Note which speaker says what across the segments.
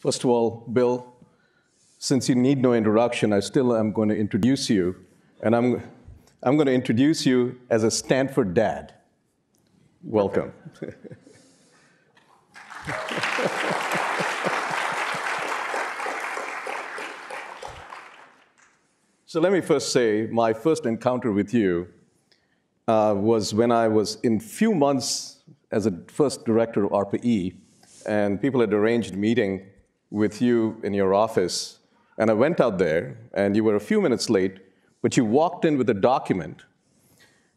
Speaker 1: First of all, Bill, since you need no introduction, I still am going to introduce you. And I'm going to introduce you as a Stanford dad. Welcome. So let me first say, my first encounter with you was when I was in few months as a first director of RPE, and people had arranged a meeting with you in your office. And I went out there, and you were a few minutes late, but you walked in with a document.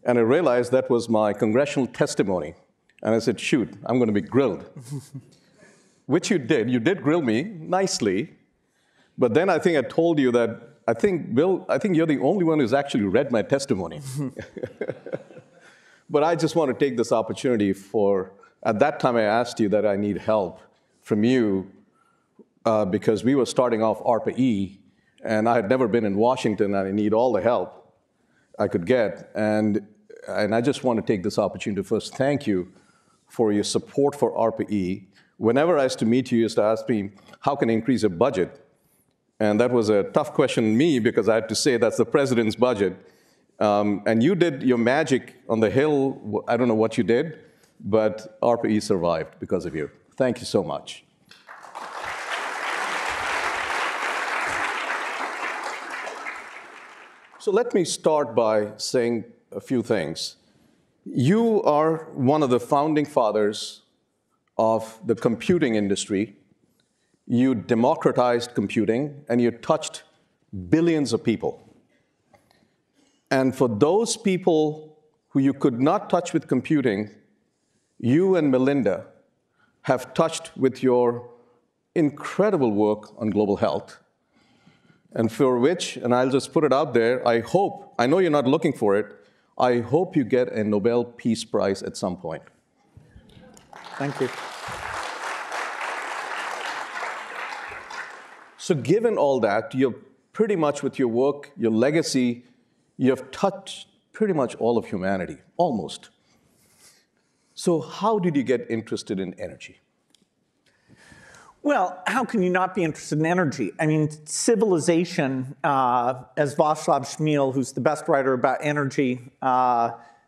Speaker 1: And I realized that was my congressional testimony. And I said, shoot, I'm going to be grilled. Which you did. You did grill me nicely. But then I think I told you that, Bill, I think you're the only one who's actually read my testimony. But I just want to take this opportunity for, at that time I asked you that I need help from you because we were starting off RPE, and I had never been in Washington, and I need all the help I could get. And I just want to take this opportunity to first thank you for your support for RPE. Whenever I used to meet you, you used to ask me, how can I increase a budget? And that was a tough question to me because I had to say that's the president's budget. And you did your magic on the Hill. I don't know what you did, but RPE survived because of you. Thank you so much. So let me start by saying a few things. You are one of the founding fathers of the computing industry. You democratized computing, and you touched billions of people. And for those people who you could not touch with computing, you and Melinda have touched with your incredible work on global health. And for which, and I'll just put it out there, I know you're not looking for it, I hope you get a Nobel Peace Prize at some point.
Speaker 2: Thank you.
Speaker 1: So given all that, you're pretty much with your work, your legacy, you have touched pretty much all of humanity, almost. So how did you get interested in energy?
Speaker 2: Well, how can you not be interested in energy? I mean, civilization, as Václav Smil, who's the best writer about energy,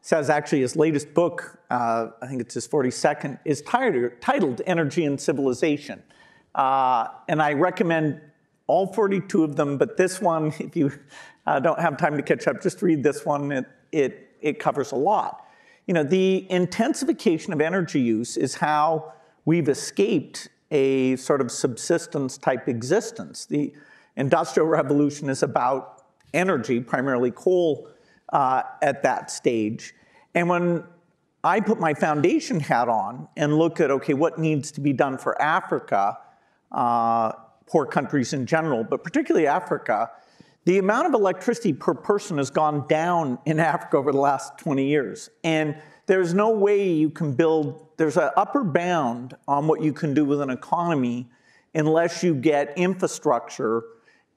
Speaker 2: says actually his latest book, I think it's his 42nd, is titled Energy and Civilization. And I recommend all 42 of them, but this one, if you don't have time to catch up, just read this one. It covers a lot. You know, the intensification of energy use is how we've escaped a sort of subsistence type existence. The Industrial Revolution is about energy, primarily coal at that stage. And when I put my foundation hat on and look at, okay, what needs to be done for Africa, poor countries in general, but particularly Africa, the amount of electricity per person has gone down in Africa over the last 20 years. And there's no way you can build, there's an upper bound on what you can do with an economy unless you get infrastructure,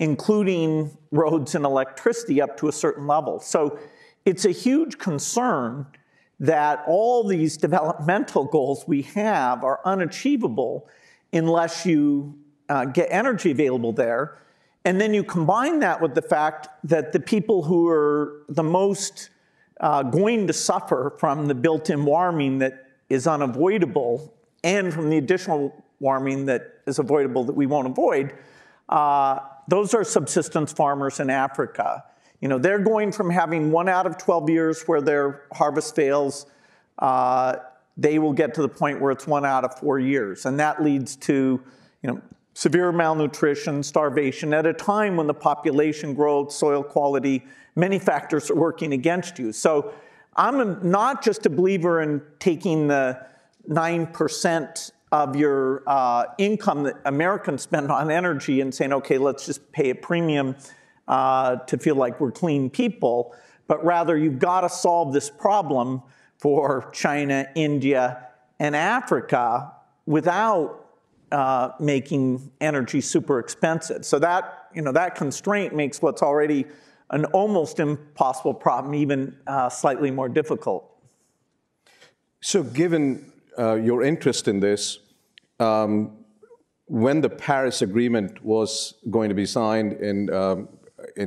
Speaker 2: including roads and electricity, up to a certain level. So it's a huge concern that all these developmental goals we have are unachievable unless you get energy available there. And then you combine that with the fact that the people who are the most going to suffer from the built-in warming that is unavoidable and from the additional warming that is avoidable that we won't avoid, those are subsistence farmers in Africa. You know, they're going from having 1 out of 12 years where their harvest fails, they will get to the point where it's 1 out of 4 years. And that leads to, you know, severe malnutrition, starvation, at a time when the population growth, soil quality, many factors are working against you. So I'm not just a believer in taking the 9% of your income that Americans spend on energy and saying, okay, let's just pay a premium to feel like we're clean people, but rather you've got to solve this problem for China, India, and Africa without making energy super expensive. So that, you know, that constraint makes what's already an almost impossible problem even slightly more difficult.
Speaker 1: So given your interest in this, when the Paris Agreement was going to be signed in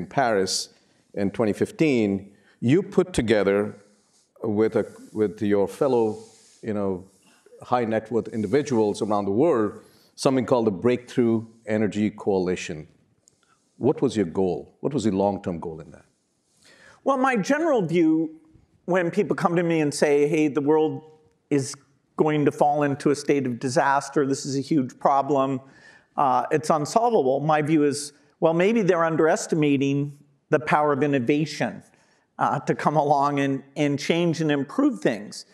Speaker 1: Paris in 2015, you put together with your fellow, high net worth individuals around the world, something called the Breakthrough Energy Coalition. What was your goal? What was the long-term goal in that?
Speaker 2: Well, my general view, when people come to me and say, hey, the world is going to fall into a state of disaster, this is a huge problem, it's unsolvable, my view is, well, maybe they're underestimating the power of innovation to come along and change and improve things.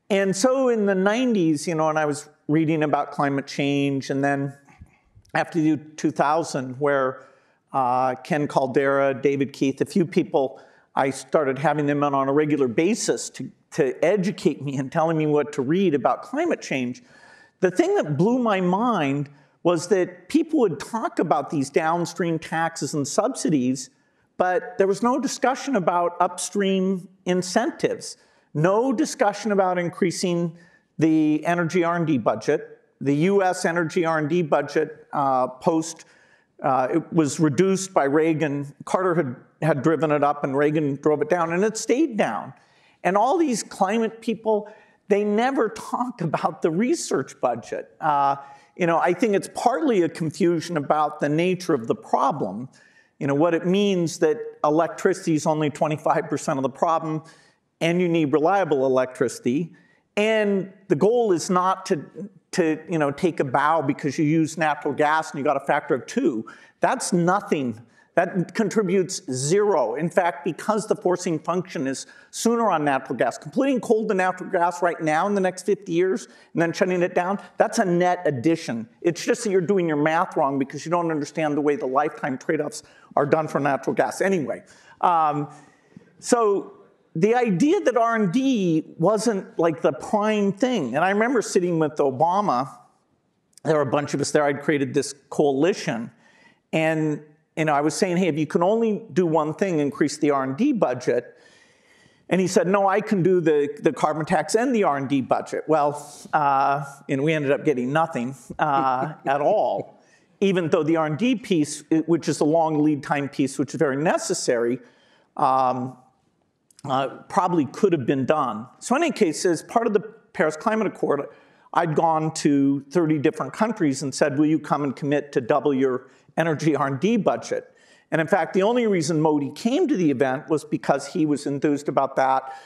Speaker 2: And so in the 90s, and I was reading about climate change, and then after the 2000, where Ken Caldera, David Keith, a few people, I started having them on a regular basis to educate me and telling me what to read about climate change. The thing that blew my mind was that people would talk about these downstream taxes and subsidies, but there was no discussion about upstream incentives, no discussion about increasing the energy R&D budget. The US energy R&D budget it was reduced by Reagan. Carter had driven it up and Reagan drove it down, and it stayed down. And all these climate people, they never talk about the research budget. I think it's partly a confusion about the nature of the problem. What it means that electricity is only 25% of the problem, and you need reliable electricity. And the goal is not to take a bow because you use natural gas and you got a factor of 2. That's nothing. That contributes 0. In fact, because the forcing function is sooner on natural gas, completing coal to natural gas right now in the next 50 years and then shutting it down, that's a net addition. It's just that you're doing your math wrong because you don't understand the way the lifetime trade-offs are done for natural gas anyway. So the idea that R&D wasn't like the prime thing, and I remember sitting with Obama, there were a bunch of us there, I'd created this coalition, and I was saying, hey, if you can only do one thing, increase the R&D budget, and he said, no, I can do the carbon tax and the R&D budget. Well, we ended up getting nothing at all, even though the R&D piece, which is a long lead time piece, which is very necessary, probably could have been done. So in any case, as part of the Paris Climate Accord, I'd gone to 30 different countries and said, will you come and commit to double your energy R&D budget? And in fact, the only reason Modi came to the event was because he was enthused about that.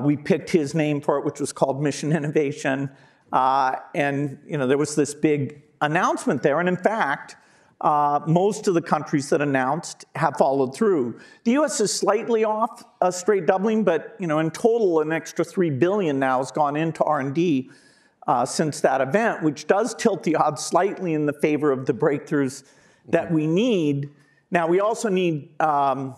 Speaker 2: We picked his name for it, which was called Mission Innovation. And there was this big announcement there. And in fact, most of the countries that announced have followed through. The US is slightly off a straight doubling, but in total, an extra $3 billion now has gone into R&D since that event, which does tilt the odds slightly in the favor of the breakthroughs that we need. Now, we also need the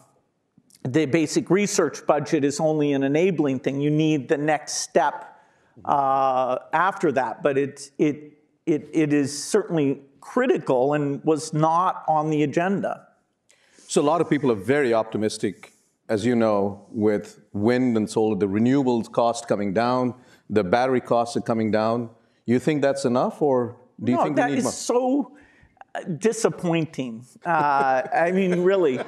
Speaker 2: basic research budget is only an enabling thing. You need the next step after that, but it is certainly critical and was not on the agenda.
Speaker 1: So a lot of people are very optimistic, as you know, with wind and solar, the renewables cost coming down, the battery costs are coming down. You think that's enough, or do you think we need more?
Speaker 2: No, that is so disappointing. I mean, really.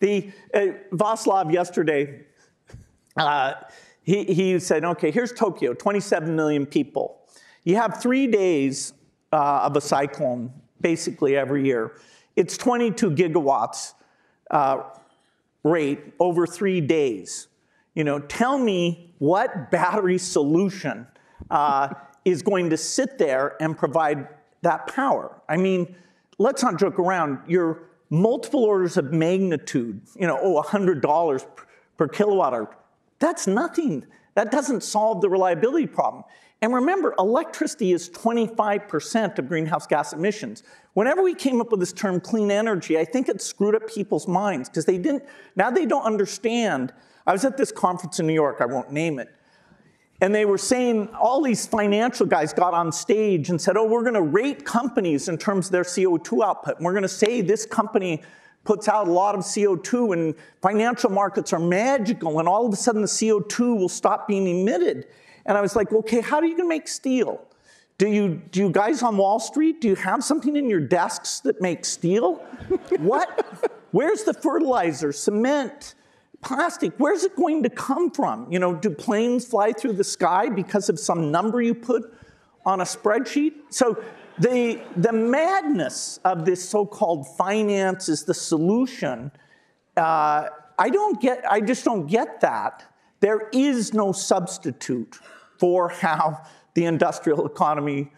Speaker 2: Václav yesterday, he said, okay, here's Tokyo, 27 million people. You have 3 days of a cyclone, basically every year. It's 22 gigawatts rate over 3 days. Tell me what battery solution is going to sit there and provide that power. I mean, let's not joke around. You're multiple orders of magnitude, $100 per kilowatt hour. That's nothing. That doesn't solve the reliability problem. And remember, electricity is 25% of greenhouse gas emissions. Whenever we came up with this term clean energy, I think it screwed up people's minds because now they don't understand. I was at this conference in New York, I won't name it, and they were saying, all these financial guys got on stage and said, oh, we're going to rate companies in terms of their CO2 output. And we're going to say this company puts out a lot of CO2 and financial markets are magical, and all of a sudden the CO2 will stop being emitted. And I was like, okay, how are you going to make steel? Do you guys on Wall Street, do you have something in your desks that makes steel? What? Where's the fertilizer, cement, plastic? Where's it going to come from? Do planes fly through the sky because of some number you put on a spreadsheet? So the madness of this so-called finance is the solution. I just don't get that. There is no substitute for how the industrial economy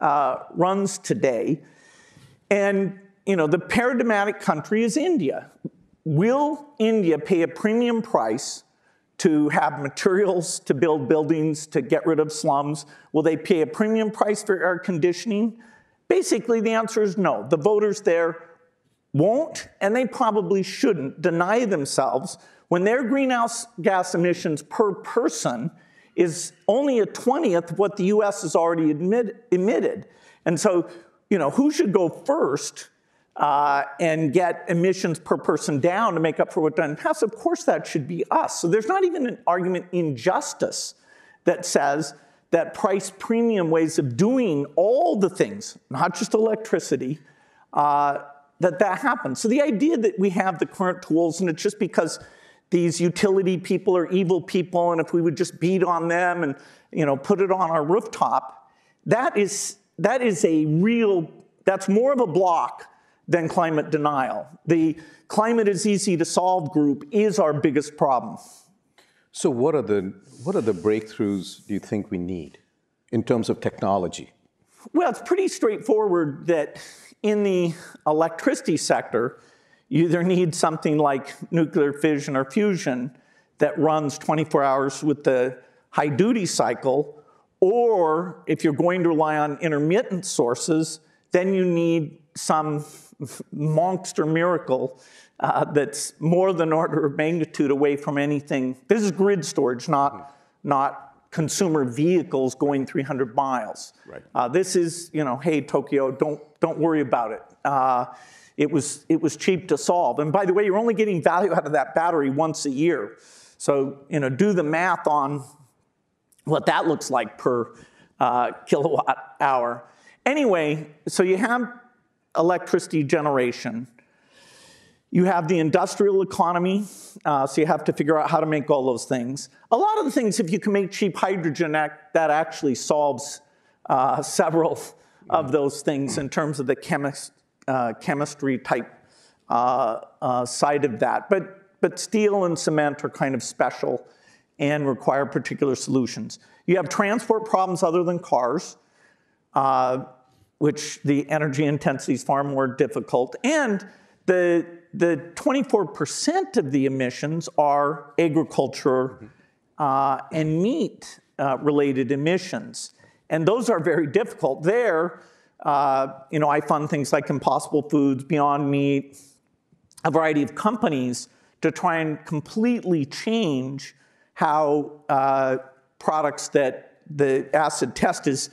Speaker 2: runs today. And, the paradigmatic country is India. Will India pay a premium price to have materials to build buildings, to get rid of slums? Will they pay a premium price for air conditioning? Basically, the answer is no. The voters there won't, and they probably shouldn't, deny themselves when their greenhouse gas emissions per person is only a 20th of what the US has already emitted. And so, who should go first and get emissions per person down to make up for what's done in the past? Of course, that should be us. So there's not even an argument in justice that says that price premium ways of doing all the things, not just electricity, that happens. So the idea that we have the current tools, and it's just because these utility people are evil people, and if we would just beat on them and put it on our rooftop, that's more of a block than climate denial. The climate is easy to solve group is our biggest problem.
Speaker 1: So what are the breakthroughs do you think we need in terms of technology?
Speaker 2: Well, it's pretty straightforward that in the electricity sector, you either need something like nuclear fission or fusion that runs 24 hours with the high-duty cycle, or if you're going to rely on intermittent sources, then you need some monster miracle that's more than order of magnitude away from anything. This is grid storage, not consumer vehicles going 300 miles. Right. This is, hey, Tokyo, don't worry about it. It was cheap to solve. And by the way, you're only getting value out of that battery once a year. So, do the math on what that looks like per kilowatt hour. Anyway, so you have electricity generation. You have the industrial economy, so you have to figure out how to make all those things. A lot of the things, if you can make cheap hydrogen, that actually solves several of those things in terms of the chemistry type side of that. But steel and cement are kind of special and require particular solutions. You have transport problems other than cars, which the energy intensity is far more difficult. And the 24% of the emissions are agriculture and meat related emissions. And those are very difficult. There, I fund things like Impossible Foods, Beyond Meat, a variety of companies to try and completely change how products that the acid test is,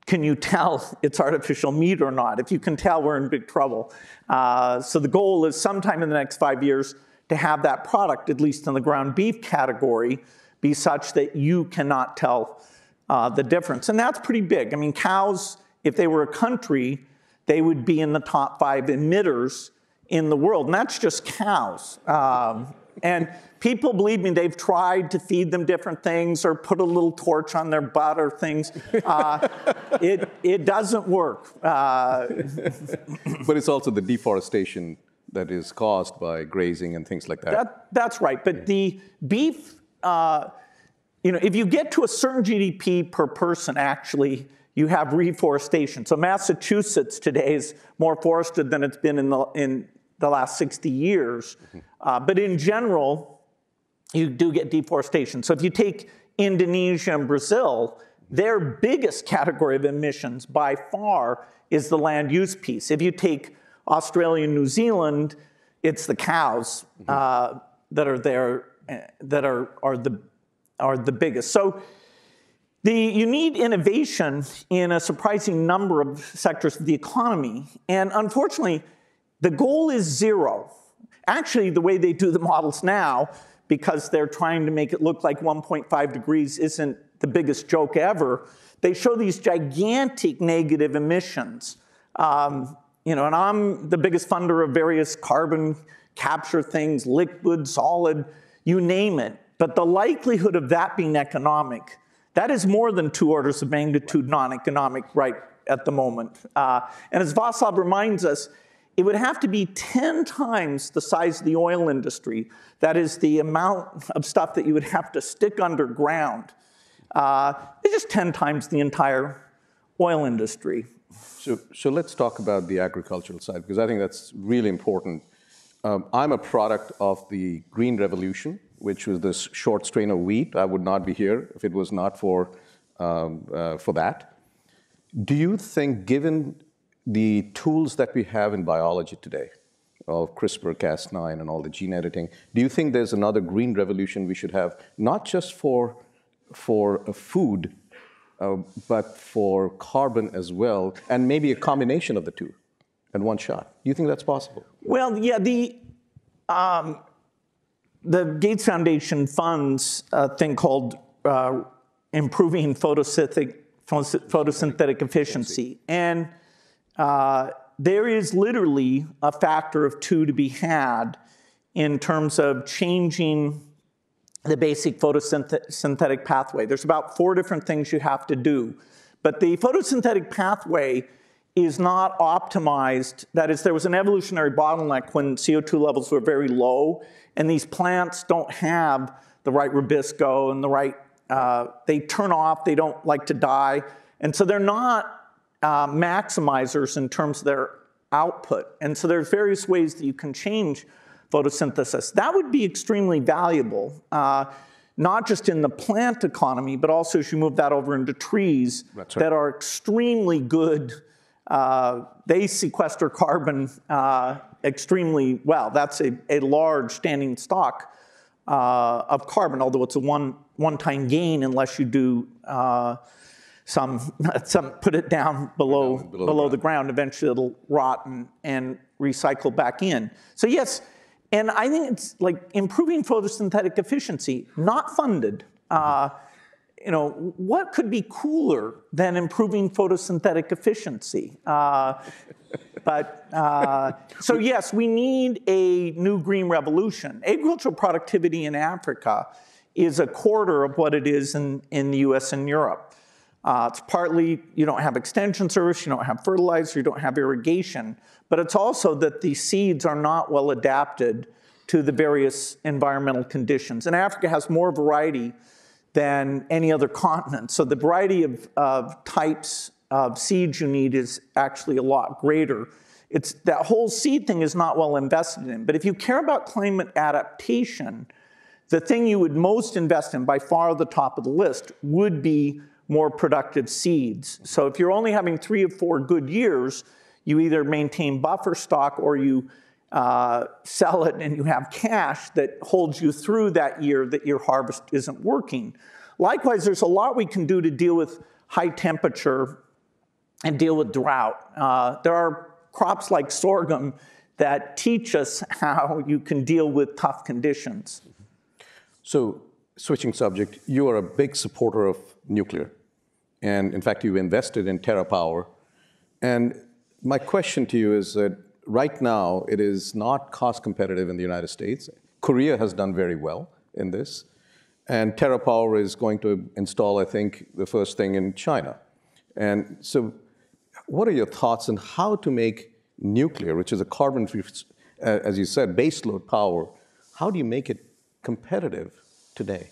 Speaker 2: can you tell it's artificial meat or not? If you can tell, we're in big trouble. So the goal is sometime in the next 5 years to have that product, at least in the ground beef category, be such that you cannot tell the difference. And that's pretty big. I mean, cows, if they were a country, they would be in the top 5 emitters in the world. And that's just cows. And people, believe me, they've tried to feed them different things or put a little torch on their butt or things. It doesn't work.
Speaker 1: But it's also the deforestation that is caused by grazing and things like that.
Speaker 2: That's right. But the beef, if you get to a certain GDP per person, actually, you have reforestation. So Massachusetts today is more forested than it's been in the last 60 years. But in general, you do get deforestation. So if you take Indonesia and Brazil, their biggest category of emissions by far is the land use piece. If you take Australia and New Zealand, it's the cows that are there that are the biggest. So you need innovation in a surprising number of sectors of the economy. And unfortunately, the goal is zero. Actually, the way they do the models now, because they're trying to make it look like 1.5 degrees isn't the biggest joke ever. They show these gigantic negative emissions. You know, and I'm the biggest funder of various carbon capture things, liquid, solid, you name it. But the likelihood of that being economic, that is more than 2 orders of magnitude non-economic right at the moment. And as Václav reminds us, it would have to be 10 times the size of the oil industry. That is the amount of stuff that you would have to stick underground. It's just 10 times the entire oil industry.
Speaker 1: So let's talk about the agricultural side, because I think that's really important. I'm a product of the Green Revolution, which was this short strain of wheat. I would not be here if it was not for that. Do you think, given the tools that we have in biology today, of CRISPR-Cas9 and all the gene editing, do you think there's another green revolution we should have, not just for food, but for carbon as well, and maybe a combination of the two in one shot? Do you think that's possible?
Speaker 2: Well, yeah, the Gates Foundation funds a thing called improving photosynthetic efficiency. And there is literally a factor of 2 to be had in terms of changing the basic photosynthetic pathway. There's about 4 different things you have to do. But the photosynthetic pathway is not optimized. That is, there was an evolutionary bottleneck when CO2 levels were very low, and these plants don't have the right rubisco and the right, they turn off, they don't like to die. And so they're not maximizers in terms of their output. And so there's various ways that you can change photosynthesis. That would be extremely valuable, not just in the plant economy, but also as you move that over into trees that are extremely good. They sequester carbon extremely well. That's a large standing stock of carbon, although it's a one-time gain unless you do some put it down below the ground. Eventually it'll rot and recycle back in. So yes, and I think it's like improving photosynthetic efficiency, not funded. You know, what could be cooler than improving photosynthetic efficiency? So yes, we need a new green revolution. Agricultural productivity in Africa is a quarter of what it is in the US and Europe. It's partly you don't have extension service, you don't have fertilizer, you don't have irrigation, but it's also that the seeds are not well adapted to the various environmental conditions. And Africa has more variety than any other continent. So the variety of types of seeds you need is actually a lot greater. It's that whole seed thing is not well invested in. But if you care about climate adaptation, the thing you would most invest in, by far the top of the list, would be more productive seeds. So if you're only having 3 or 4 good years, you either maintain buffer stock or you sell it and you have cash that holds you through that year that your harvest isn't working. Likewise, there's a lot we can do to deal with high temperature and deal with drought. There are crops like sorghum that teach us how you can deal with tough conditions.
Speaker 1: So, switching subject, you are a big supporter of nuclear. And in fact, you invested in TerraPower. And my question to you is that right now, it is not cost competitive in the United States. Korea has done very well in this. And TerraPower is going to install, I think, the first thing in China. And so what are your thoughts on how to make nuclear, which is a carbon-free, as you said, baseload power, how do you make it competitive today?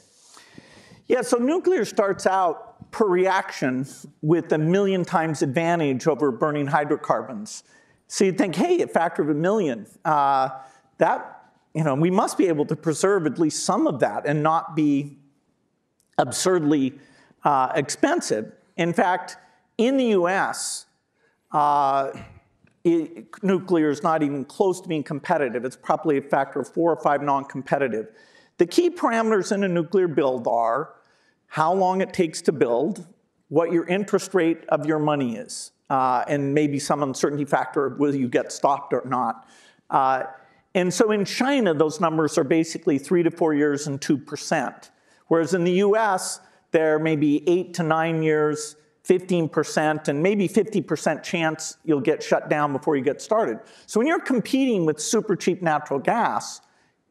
Speaker 2: Yeah, so nuclear starts out per reaction with 1 million times advantage over burning hydrocarbons. So you'd think, hey, a factor of 1 million. We must be able to preserve at least some of that and not be absurdly expensive. In fact, in the US, nuclear is not even close to being competitive. It's probably a factor of 4 or 5 non-competitive. The key parameters in a nuclear build are how long it takes to build, what your interest rate of your money is, and maybe some uncertainty factor of whether you get stopped or not. And so in China, those numbers are basically 3 to 4 years and 2%. Whereas in the US, they're maybe 8 to 9 years, 15%, and maybe 50% chance you'll get shut down before you get started. So when you're competing with super cheap natural gas,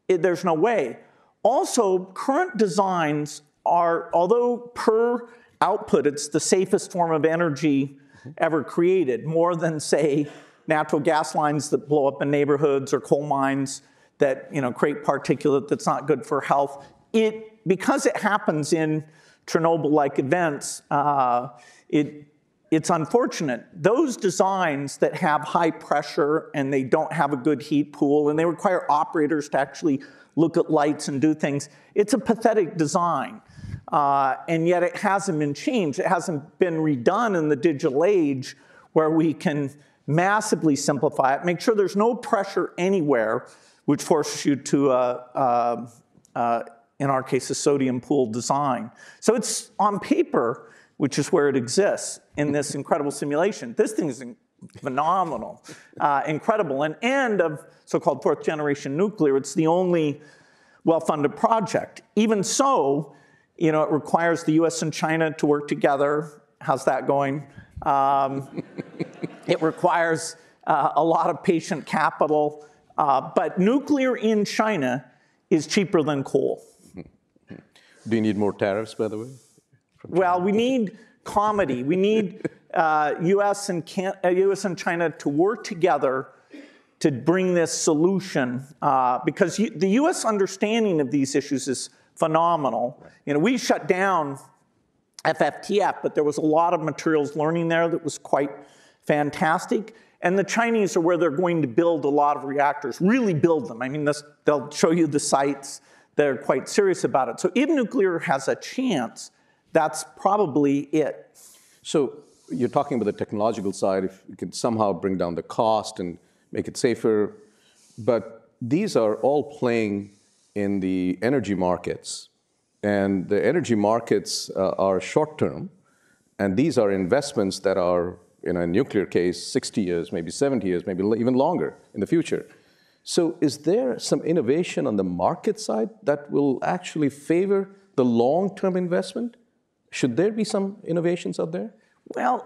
Speaker 2: there's no way. Also, current designs are, although per output, it's the safest form of energy ever created, more than, say, natural gas lines that blow up in neighborhoods or coal mines that create particulate that's not good for health. Because it happens in Chernobyl-like events, it's unfortunate. Those designs that have high pressure and they don't have a good heat pool and they require operators to actually look at lights and do things, it's a pathetic design. And yet it hasn't been changed. It hasn't been redone in the digital age where we can massively simplify it, make sure there's no pressure anywhere, which forces you to, in our case, a sodium pool design. So it's on paper, which is where it exists in this incredible simulation. This thing is phenomenal, incredible. An end of so-called fourth generation nuclear. It's the only well-funded project. Even so, it requires the US and China to work together. How's that going? It requires a lot of patient capital. But nuclear in China is cheaper than coal.
Speaker 1: Do you need more tariffs, by the way?
Speaker 2: Well, we need comedy. We need US and China to work together to bring this solution, because the US understanding of these issues is phenomenal. We shut down FFTF, but there was a lot of materials learning there that was quite fantastic. And the Chinese are where they're going to build a lot of reactors, really build them. I mean, they'll show you the sites. They're quite serious about it. So if nuclear has a chance, that's probably it.
Speaker 1: So you're talking about the technological side, if you can somehow bring down the cost and make it safer. But these are all playing in the energy markets. And the energy markets are short-term. And these are investments that are, in a nuclear case, 60 years, maybe 70 years, maybe even longer in the future. So is there some innovation on the market side that will actually favor the long-term investment? Should there be some innovations out there?
Speaker 2: Well,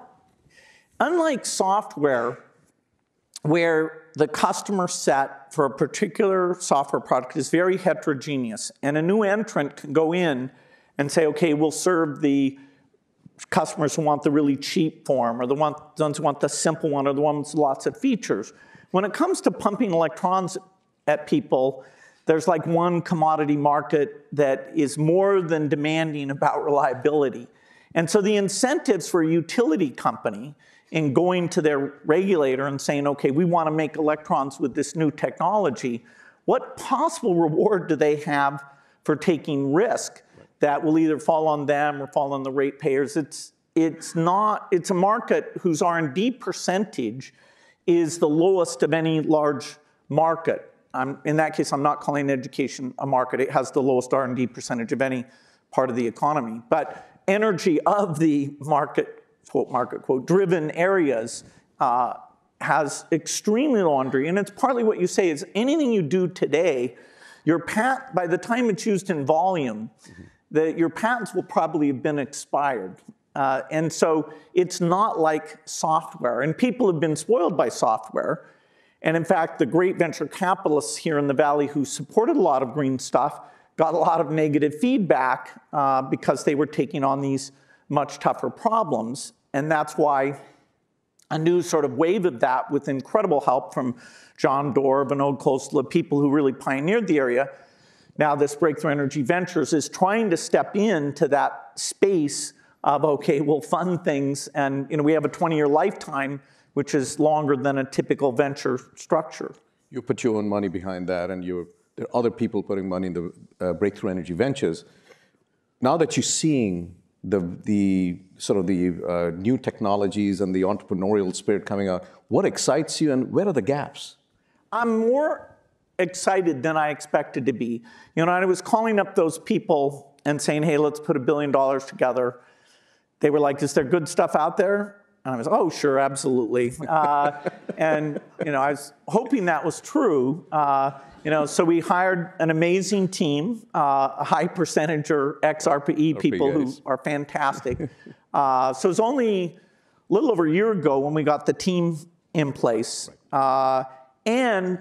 Speaker 2: unlike software, where the customer set for a particular software product is very heterogeneous, and a new entrant can go in and say, okay, we'll serve the customers who want the really cheap form, or the ones who want the simple one, or the ones with lots of features. When it comes to pumping electrons at people, there's like one commodity market that is more than demanding about reliability. And so the incentives for a utility company in going to their regulator and saying, okay, we want to make electrons with this new technology, what possible reward do they have for taking risk that will either fall on them or fall on the ratepayers? It's a market whose R&D percentage is the lowest of any large market. In that case, I'm not calling education a market. It has the lowest R&D percentage of any part of the economy. But energy of the market, quote, driven areas has extremely low R&D. And it's partly what you say is anything you do today, by the time it's used in volume, your patents will probably have been expired. And so it's not like software. And people have been spoiled by software. And in fact, the great venture capitalists here in the Valley who supported a lot of green stuff got a lot of negative feedback because they were taking on these much tougher problems. And that's why a new sort of wave of that, with incredible help from John Doerr, Vinod Khosla, people who really pioneered the area, now this Breakthrough Energy Ventures is trying to step into that space of, okay, we'll fund things, and we have a 20-year lifetime, which is longer than a typical venture structure.
Speaker 1: You put your own money behind that, and there are other people putting money in the Breakthrough Energy Ventures. Now that you're seeing the new technologies and the entrepreneurial spirit coming out, what excites you, and where are the gaps?
Speaker 2: I'm more excited than I expected to be. I was calling up those people and saying, hey, let's put $1 billion together. They were like, is there good stuff out there? And I was, oh, sure, absolutely. And I was hoping that was true. So we hired an amazing team, a high percentage are ex-RPE people who are fantastic. So it was only a little over a year ago when we got the team in place. And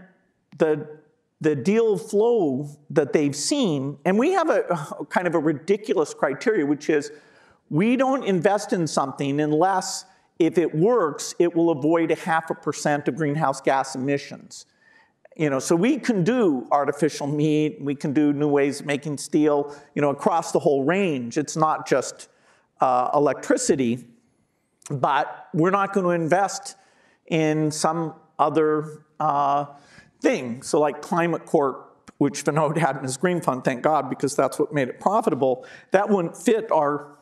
Speaker 2: the deal flow that they've seen, and we have a kind of a ridiculous criteria, which is we don't invest in something unless, if it works, it will avoid 0.5% of greenhouse gas emissions. So we can do artificial meat, we can do new ways of making steel, across the whole range. It's not just electricity, but we're not going to invest in some other thing. So like Climate Corp, which Vinod had in his green fund, thank God, because that's what made it profitable, that wouldn't fit our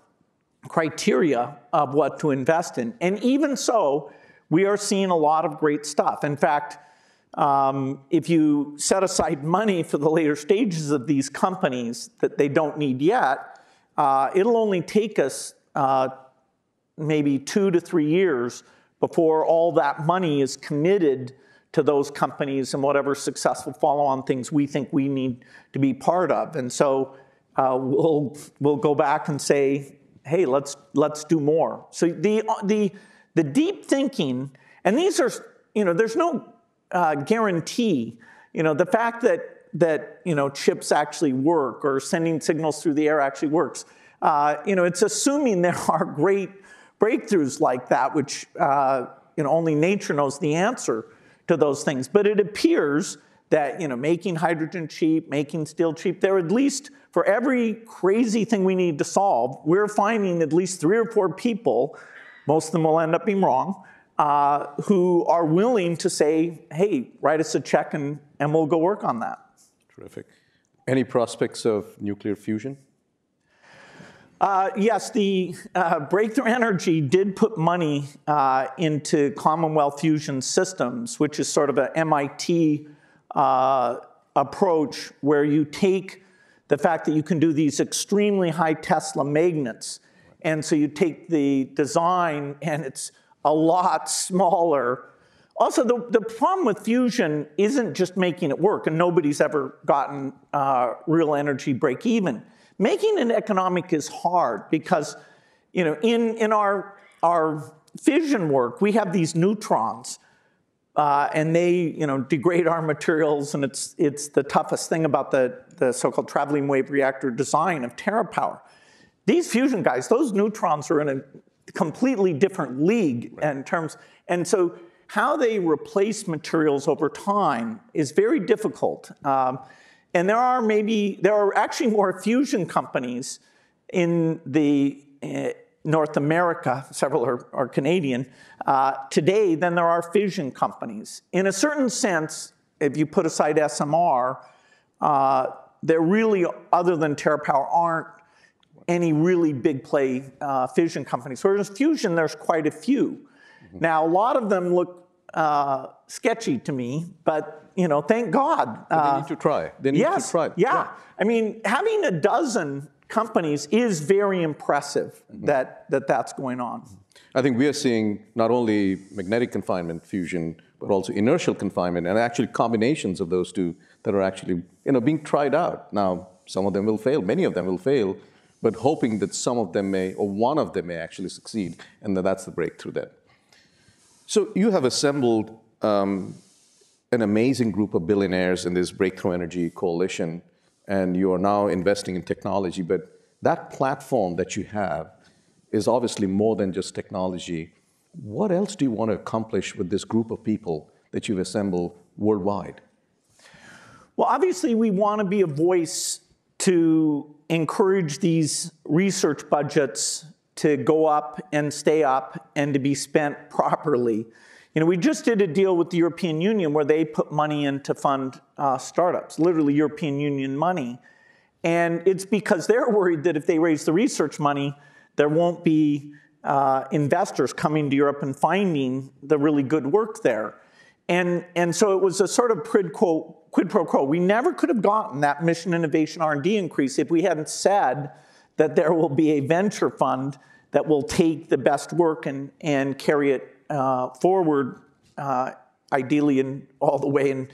Speaker 2: criteria of what to invest in. And even so, we are seeing a lot of great stuff. In fact, if you set aside money for the later stages of these companies that they don't need yet, it'll only take us maybe 2 to 3 years before all that money is committed to those companies and whatever successful follow-on things we think we need to be part of. And so we'll go back and say, hey, let's do more. So the deep thinking, and these are, there's no guarantee. The fact that chips actually work or sending signals through the air actually works. It's assuming there are great breakthroughs like that, which only nature knows the answer to those things. But it appears that making hydrogen cheap, making steel cheap, they're at least, for every crazy thing we need to solve, we're finding at least 3 or 4 people, most of them will end up being wrong, who are willing to say, hey, write us a check and we'll go work on that.
Speaker 1: Terrific. Any prospects of nuclear fusion?
Speaker 2: Yes, the Breakthrough Energy did put money into Commonwealth Fusion Systems, which is sort of an MIT approach where you take the fact that you can do these extremely high Tesla magnets, and so you take the design and it's a lot smaller. Also, the problem with fusion isn't just making it work, and nobody's ever gotten real energy break even. Making it economic is hard because, in our fission work, we have these neutrons, and they, degrade our materials, and it's the toughest thing about the so-called traveling wave reactor design of TerraPower. These fusion guys, those neutrons are in a completely different league in terms, and so how they replace materials over time is very difficult. And there are actually more fusion companies in North America, several are Canadian, today than there are fission companies. In a certain sense, if you put aside SMR, there really, other than TerraPower, aren't any really big play fission companies. Whereas fusion, there's quite a few. Mm-hmm. Now, a lot of them look sketchy to me, but thank God.
Speaker 1: But they need to try. They need to try.
Speaker 2: Yeah. I mean, having a dozen companies is very impressive. Mm-hmm. that's going on.
Speaker 1: I think we are seeing not only magnetic confinement fusion, but also inertial confinement, and actually combinations of those two that are actually being tried out. Now, some of them will fail, many of them will fail, but hoping that some of them may, or one of them may actually succeed, and that's the breakthrough there. So you have assembled an amazing group of billionaires in this Breakthrough Energy Coalition, and you are now investing in technology, but that platform that you have is obviously more than just technology. What else do you want to accomplish with this group of people that you've assembled worldwide?
Speaker 2: Well, obviously we want to be a voice to encourage these research budgets to go up and stay up and to be spent properly. We just did a deal with the European Union where they put money in to fund startups, literally European Union money. And it's because they're worried that if they raise the research money, there won't be investors coming to Europe and finding the really good work there. And so it was a sort of quid pro quo. We never could have gotten that mission innovation R&D increase if we hadn't said that there will be a venture fund that will take the best work and carry it forward, ideally all the way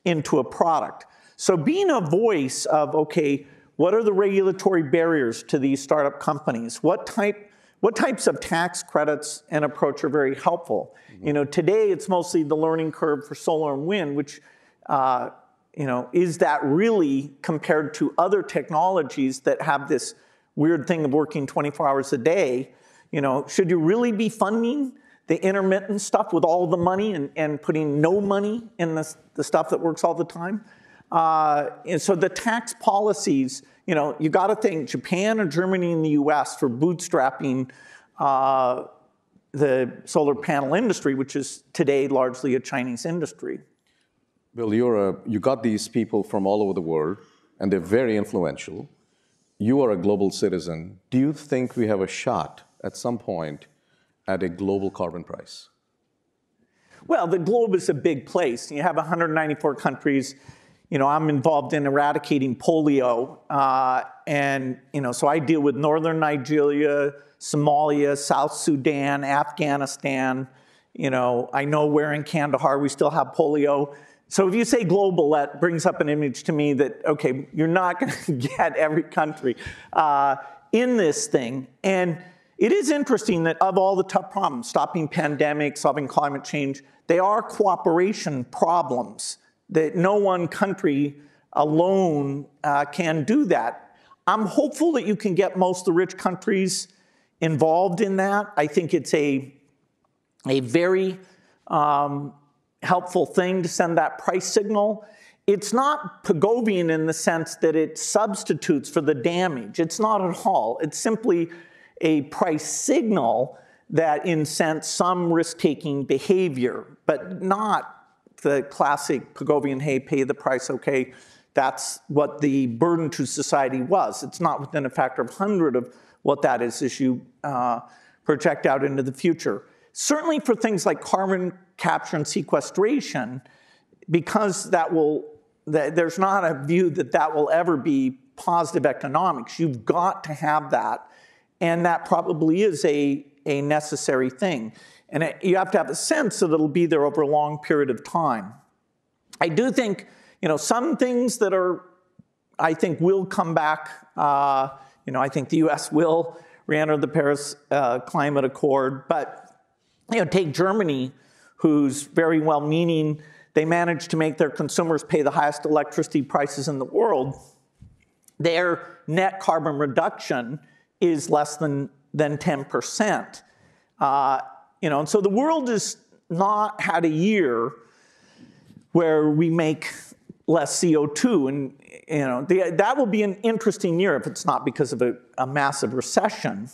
Speaker 2: into a product. So being a voice of, okay, what are the regulatory barriers to these startup companies? What types of tax credits and approach are very helpful? You know, today it's mostly the learning curve for solar and wind, which, you know, is that really compared to other technologies that have this weird thing of working 24 hours a day? You know, should you really be funding the intermittent stuff with all the money and putting no money in the stuff that works all the time? And so the tax policies, you know, you got to think Japan or Germany and the US for bootstrapping the solar panel industry, which is today largely a Chinese industry.
Speaker 1: Bill, you got these people from all over the world, and they're very influential. You are a global citizen. Do you think we have a shot at some point at a global carbon price?
Speaker 2: Well, the globe is a big place. You have 194 countries. You know, I'm involved in eradicating polio, and you know, so I deal with northern Nigeria, Somalia, South Sudan, Afghanistan. You know, I know where in Kandahar we still have polio. So if you say global, that brings up an image to me that, okay, you're not going to get every country in this thing. And it is interesting that of all the tough problems, stopping pandemics, solving climate change, they are cooperation problems. That no one country alone can do that. I'm hopeful that you can get most of the rich countries involved in that. I think it's a very helpful thing to send that price signal. It's not Pigovian in the sense that it substitutes for the damage. It's not at all. It's simply a price signal that incents some risk-taking behavior, but not the classic Pigovian, hey, pay the price, okay. That's what the burden to society was. It's not within a factor of 100 of what that is as you project out into the future. Certainly for things like carbon capture and sequestration, because there's not a view that will ever be positive economics. You've got to have that, and that probably is a necessary thing. And you have to have a sense that it'll be there over a long period of time. I do think, you know, some things that I think will come back. You know, I think the U.S. will re-enter the Paris Climate Accord. But, you know, take Germany, who's very well-meaning. They managed to make their consumers pay the highest electricity prices in the world. Their net carbon reduction is less than 10%. You know, and so the world has not had a year where we make less CO2, and you know that will be an interesting year if it's not because of a massive recession.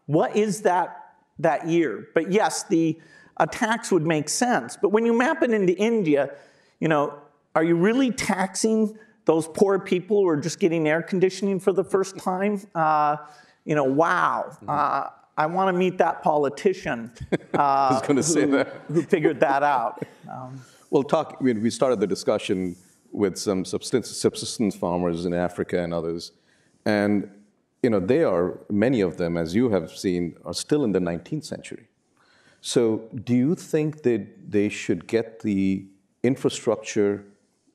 Speaker 2: What is that year? But yes, a tax would make sense. But when you map it into India, you know, are you really taxing those poor people who are just getting air conditioning for the first time? You know, wow. I want to meet that politician who figured that out.
Speaker 1: Well, we started the discussion with some subsistence farmers in Africa and others. And, you know, many of them, as you have seen, are still in the 19th century. So do you think that they should get the infrastructure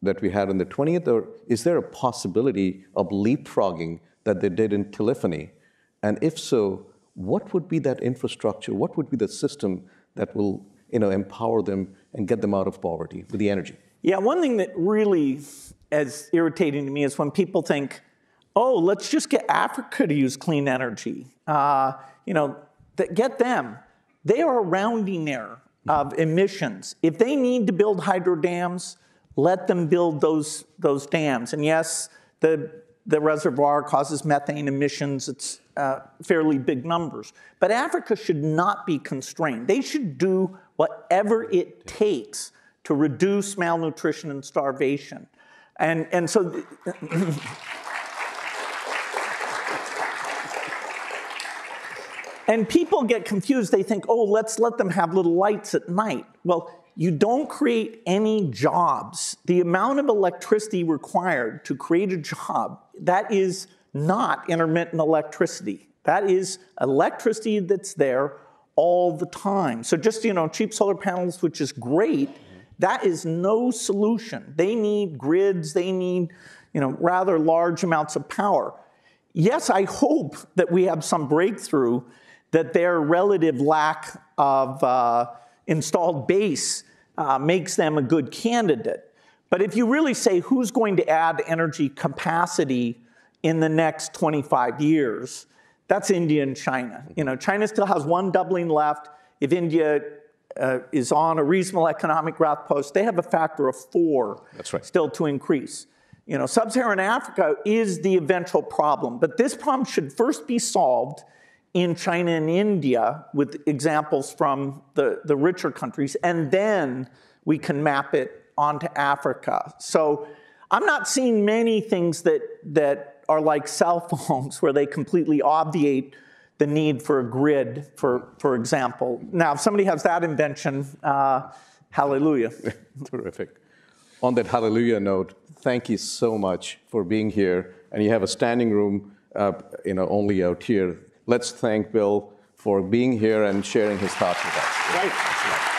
Speaker 1: that we had in the 20th, or is there a possibility of leapfrogging that they did in telephony? And if so, what would be that infrastructure? What would be the system that will, you know, empower them and get them out of poverty with the energy?
Speaker 2: Yeah, one thing that really is irritating to me is when people think, oh, let's just get Africa to use clean energy. You know, get them. They are a rounding error of emissions. If they need to build hydro dams, let them build those dams. And yes, the reservoir causes methane emissions. It's fairly big numbers. But Africa should not be constrained. They should do whatever it takes to reduce malnutrition and starvation. And so... And people get confused. They think, oh, let's let them have little lights at night. Well, you don't create any jobs. The amount of electricity required to create a job, that is not intermittent electricity. That is electricity that's there all the time. So just, cheap solar panels, which is great, that is no solution. They need grids, they need, rather large amounts of power. Yes, I hope that we have some breakthrough that their relative lack of installed base makes them a good candidate. But if you really say who's going to add energy capacity in the next 25 years, that's India and China. China still has one doubling left. If India is on a reasonable economic growth post, they have a factor of 4 still to increase. Sub-Saharan Africa is the eventual problem, but this problem should first be solved in China and India with examples from the richer countries, and then we can map it onto Africa. So I'm not seeing many things that are like cell phones where they completely obviate the need for a grid, for example. Now, if somebody has that invention, hallelujah.
Speaker 1: Terrific. On that hallelujah note, thank you so much for being here. And you have a standing room, only out here. Let's thank Bill for being here and sharing his thoughts with us.
Speaker 2: Right.